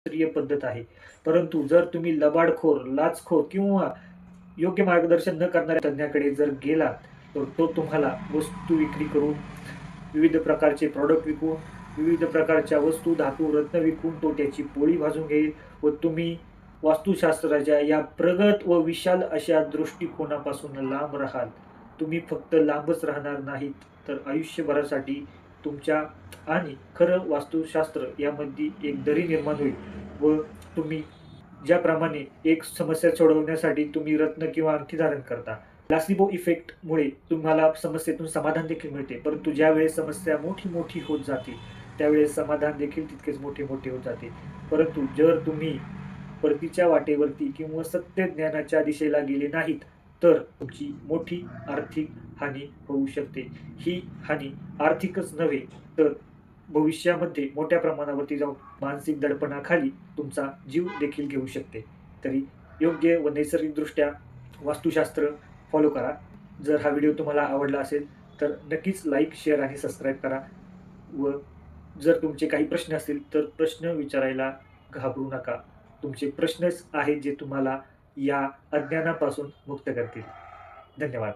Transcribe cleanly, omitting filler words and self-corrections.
शास्त्रीय पद्धत आहे. परंतु जर तुम्ही लबाडखोर, लाचखोर किंवा योग्य मार्गदर्शन न करणाऱ्या तज्ञाकडे जर गेलात, तर तो तुम्हाला वस्तू विक्री करून, विविध प्रकारचे प्रॉडक्ट विकून, विविध प्रकारच्या वस्तू, धातू, रत्न विकून तो त्याची पोळी भाजून घेईल व तुम्ही वास्तुशास्त्राच्या या प्रगत व विशाल अशा दृष्टिकोनापासून लांब राहाल. तुम्ही फक्त लांबच राहणार नाहीत, तर आयुष्यभरासाठी तुमच्या आणि खरं वास्तुशास्त्र यामध्ये एक दरी निर्माण होईल व तुम्ही ज्याप्रमाणे एक समस्या सोडवण्यासाठी तुम्ही रत्न किंवा अंगठी धारण करता. प्लासिबो इफेक्टमुळे तुम्हाला समस्येतून समाधान देखील मिळते. परंतु ज्यावेळेस समस्या मोठी-मोठी होत जाते, त्यावेळेस समाधान देखील तितकेच मोठे-मोठे होत जाते. परंतु जर तुम्ही परतीच्या वाटेवरती किंवा सत्य ज्ञानाच्या दिशेला गेले नाहीत, तर तुमची मोठी आर्थिक हानी होऊ शकते. ही हानी आर्थिकच नव्हे, तर भविष्यामध्ये मोठ्या प्रमाणावरती जाऊन मानसिक दडपणाखाली तुमचा जीव देखील घेऊ शकते. तरी योग्य व नैसर्गिकदृष्ट्या वास्तुशास्त्र फॉलो करा. जर हा व्हिडिओ तुम्हाला आवडला असेल, तर नक्कीच लाईक, शेअर आणि सबस्क्राईब करा व जर तुमचे काही प्रश्न असतील, तर प्रश्न विचारायला घाबरू नका. तुमचे प्रश्नच आहेत जे तुम्हाला या अज्ञानापासून मुक्त करतील. धन्यवाद.